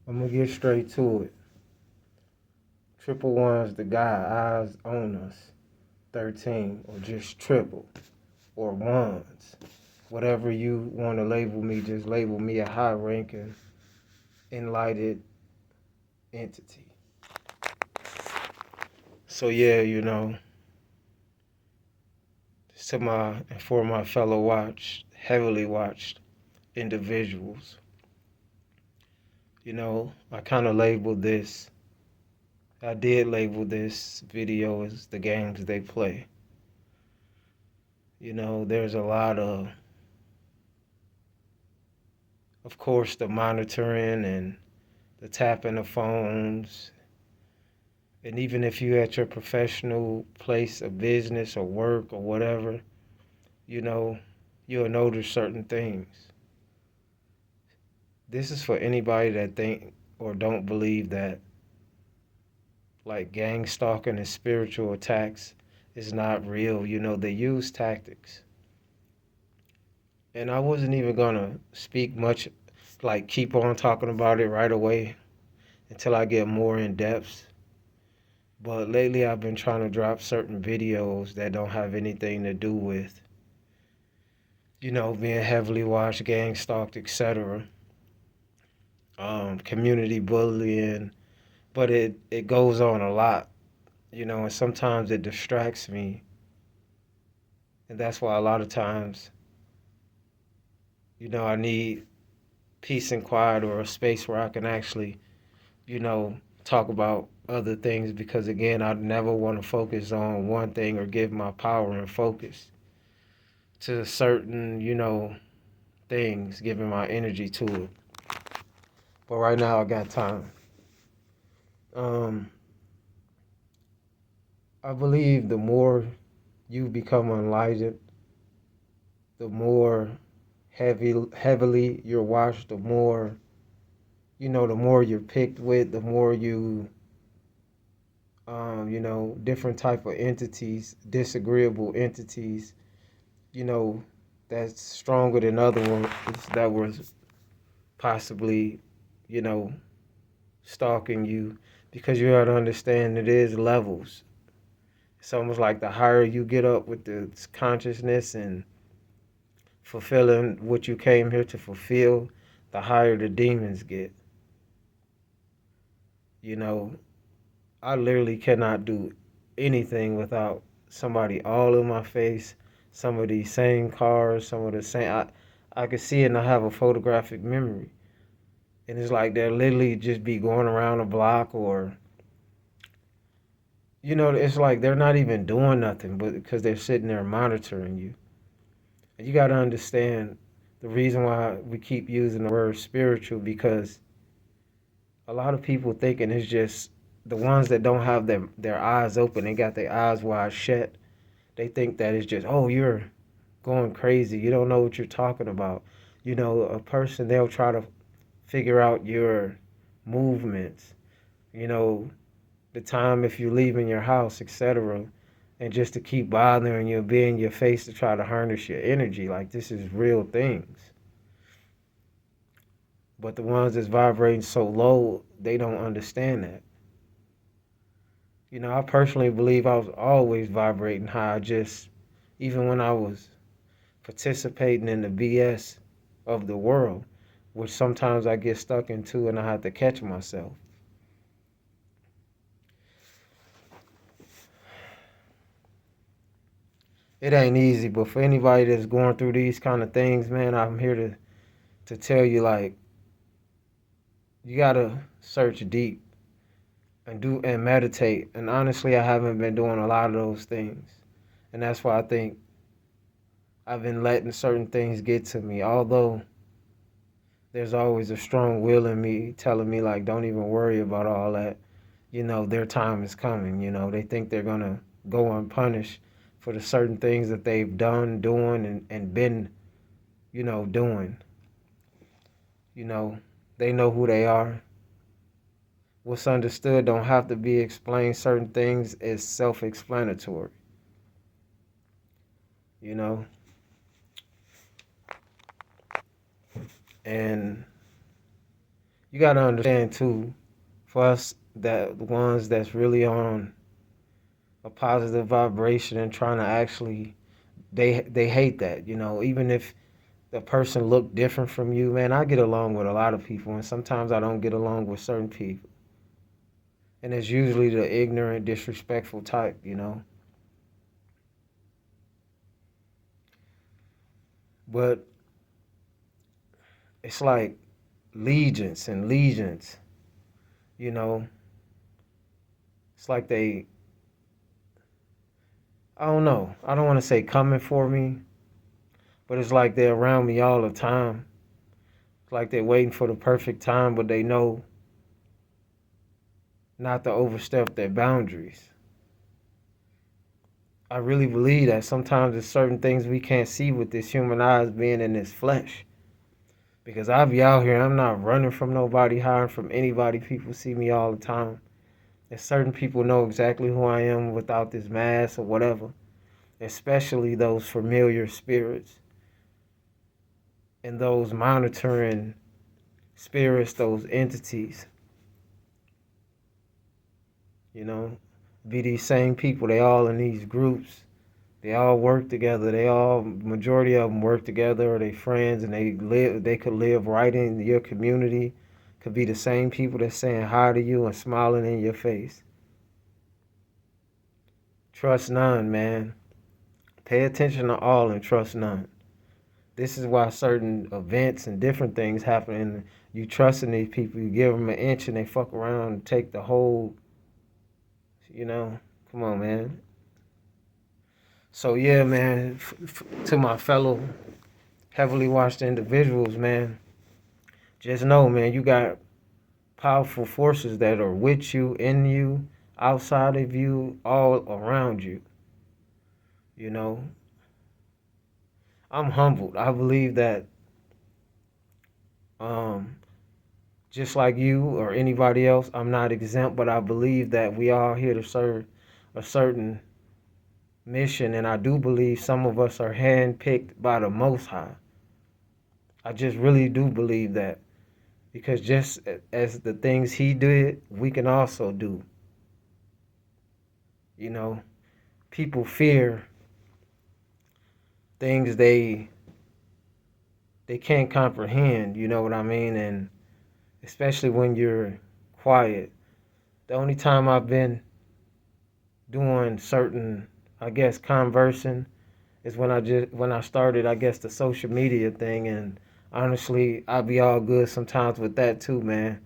I'm gonna get straight to it. Triple one's the guy, eyes on us. 13, or just triple, or ones. Whatever you want to label me, just label me a high ranking, enlightened entity. So yeah, to my and for my fellow heavily watched individuals, I kind of labeled this. I did label this video as the games they play. There's a lot of course, the monitoring and the tapping of phones. And even if you're at your professional place of business or work or whatever, you know, you'll notice certain things. This is for anybody that think or don't believe that like gang stalking and spiritual attacks is not real. They use tactics. And I wasn't even gonna speak much, like keep on talking about it right away until I get more in depth. But lately I've been trying to drop certain videos that don't have anything to do with, being heavily watched, gang stalked, etc. Community bullying. But it goes on a lot, and sometimes it distracts me. And that's why a lot of times, I need peace and quiet or a space where I can actually, talk about other things because again, I never want to focus on one thing or give my power and focus to certain, things, giving my energy to it. But right now I got time. Um, I believe the more you become enlightened, the more heavily you're watched, the more you're picked with, the more different type of entities, disagreeable entities, you know, that's stronger than other ones that was possibly, you know, stalking you, because you got to understand it is levels. It's almost like the higher you get up with the consciousness and fulfilling what you came here to fulfill, the higher the demons get. You know, I literally cannot do anything without somebody all in my face, some of these same cars, some of the same. I can see it and I have a photographic memory. And it's like they'll literally just be going around a block or, it's like they're not even doing nothing, but because they're sitting there monitoring you. And you got to understand the reason why we keep using the word spiritual, because a lot of people thinking it's just the ones that don't have their eyes open, they got their eyes wide shut. They think that it's just, oh, you're going crazy. You don't know what you're talking about. A person, they'll try to figure out your movements, you know, the time if you're leaving your house, etc. And just to keep bothering you, be in your face to try to harness your energy. Like, this is real things. But the ones that's vibrating so low, they don't understand that. I personally believe I was always vibrating high, just even when I was participating in the BS of the world, which sometimes I get stuck into and I have to catch myself. It ain't easy, but for anybody that's going through these kind of things, man, I'm here to tell you, like, you gotta search deep and meditate. And honestly, I haven't been doing a lot of those things. And that's why I think I've been letting certain things get to me. Although there's always a strong will in me telling me, like, don't even worry about all that. Their time is coming. They think they're gonna go unpunished for the certain things that they've done, doing, and been, doing. You know, they know who they are. What's understood don't have to be explained. Certain things is self-explanatory. You know, and You gotta understand too, for us that the ones that's really on a positive vibration and trying to actually they hate that, even if the person look different from you, man. I get along with a lot of people and sometimes I don't get along with certain people. And it's usually the ignorant, disrespectful type. But it's like legions and legions, you know. It's like I don't know. I don't want to say coming for me, but it's like they're around me all the time. It's like they're waiting for the perfect time, but they know not to overstep their boundaries. I really believe that sometimes there's certain things we can't see with this human eyes being in this flesh. Because I be out here, I'm not running from nobody, hiding from anybody. People see me all the time. And certain people know exactly who I am without this mask or whatever. Especially those familiar spirits and those monitoring spirits, those entities, you know, be these same people. They all in these groups. They all work together. Majority of them work together, or they friends, and they could live right in your community. Could be the same people that's saying hi to you and smiling in your face. Trust none, man. Pay attention to all and trust none. This is why certain events and different things happen. And you trusting these people, you give them an inch and they fuck around and take the whole, you know. Come on, man. So yeah, man. To my fellow heavily watched individuals, man, just know, man, you got powerful forces that are with you, in you, outside of you, all around you. You know, I'm humbled. I believe that, um, just like you or anybody else, I'm not exempt, but I believe that we are here to serve a certain mission, and I do believe some of us are handpicked by the Most High. I just really do believe that because just as the things He did, we can also do. You know, people fear things they can't comprehend. You know what I mean? And especially when you're quiet. The only time I've been doing certain, I guess, conversing is when I started, I guess, the social media thing. And honestly, I be all good sometimes with that too, man,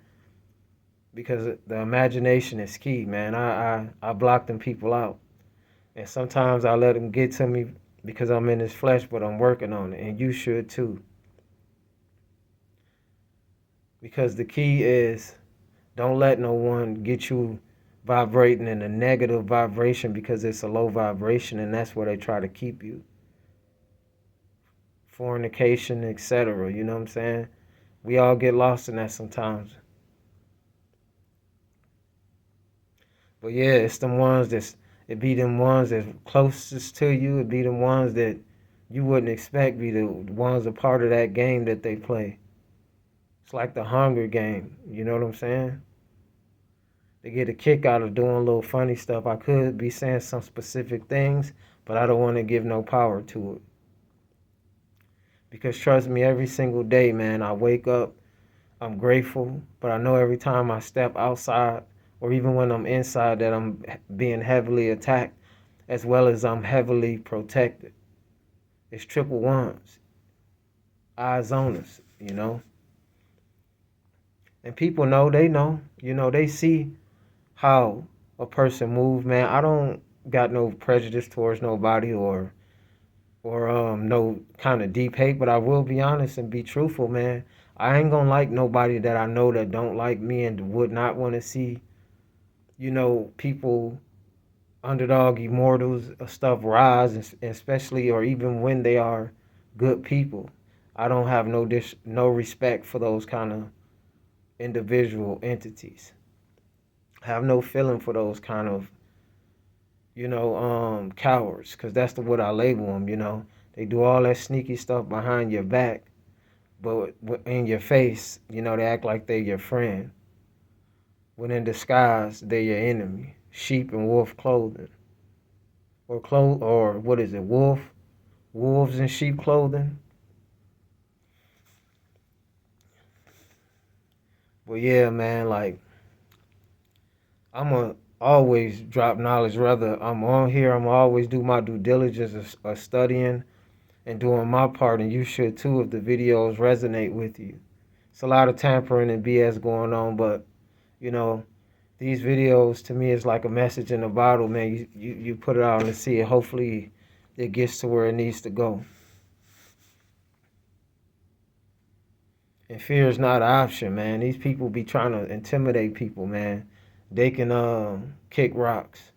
because the imagination is key, man. I block them people out, and sometimes I let them get to me because I'm in this flesh, but I'm working on it, and you should too. Because the key is don't let no one get you vibrating in a negative vibration because it's a low vibration, and that's where they try to keep you. Fornication, etc. You know what I'm saying? We all get lost in that sometimes. But yeah, it be them ones that's closest to you. It be them ones that you wouldn't expect be the ones a part of that game that they play. It's like the Hunger Game. You know what I'm saying? They get a kick out of doing a little funny stuff. I could be saying some specific things, but I don't want to give no power to it. Because trust me, every single day, man, I wake up, I'm grateful, but I know every time I step outside or even when I'm inside that I'm being heavily attacked as well as I'm heavily protected. It's triple ones, eyes on us. And people know, they know, they see how a person move, man. I don't got no prejudice towards nobody or no kind of deep hate, but I will be honest and be truthful, man. I ain't gonna like nobody that I know that don't like me and would not want to see, people, underdog immortals stuff rise, especially or even when they are good people. I don't have no respect for those kind of individual entities. I have no feeling for those kind of cowards, because that's what I label them. They do all that sneaky stuff behind your back, but in your face, you know, they act like they're your friend. When in disguise, they're your enemy. Sheep in wolf clothing. Or what is it, wolves in sheep clothing. But yeah, man, like I'ma always drop knowledge. Whether I'm on here, I'ma always do my due diligence of studying and doing my part, and you should too if the videos resonate with you. It's a lot of tampering and BS going on, but you know, these videos to me is like a message in a bottle, man. You put it out and see it. Hopefully it gets to where it needs to go. And fear is not an option, man. These people be trying to intimidate people, man. They can kick rocks,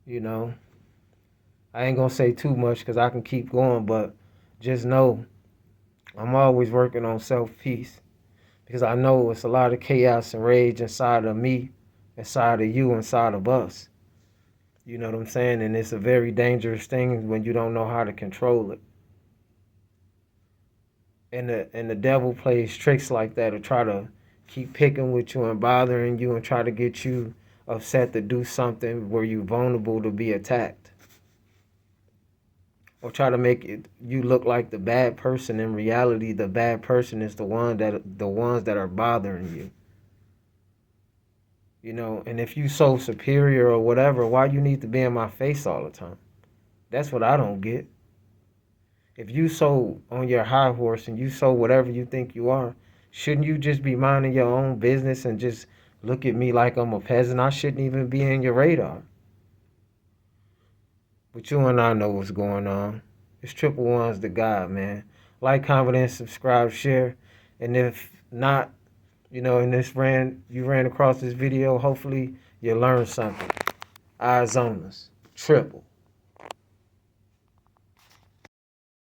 you know. I ain't gonna say too much because I can keep going, but just know I'm always working on self-peace because I know it's a lot of chaos and rage inside of me, inside of you, inside of us. You know what I'm saying? And it's a very dangerous thing when you don't know how to control it. And the devil plays tricks like that to try to keep picking with you and bothering you and try to get you upset to do something where you're vulnerable to be attacked. Or try to make you look like the bad person. In reality, the bad person is the ones that are bothering you. You know, and if you so superior or whatever, why you need to be in my face all the time? That's what I don't get. If you so on your high horse and you so whatever you think you are, shouldn't you just be minding your own business and just look at me like I'm a peasant? I shouldn't even be in your radar. But you and I know what's going on. It's triple ones to God, man. Like, comment, and subscribe, share. And if not, you know, you ran across this video, hopefully you learned something. Eyes on us. Triple.